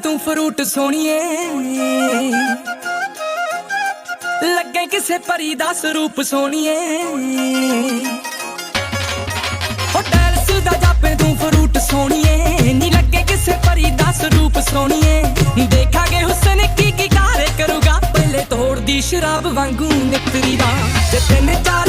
तू फ्रूट सोनिए लगे किसे परी दा स्वरूप सोनिए हो डैलस दा जापे तू फ्रूट सोनिए नी लगे किसे परी दा स्वरूप सोनिए देखांगे हुस्न की कारे करूगा पहले तोड़ दी शराब वांगू निकरी दा ते 3-4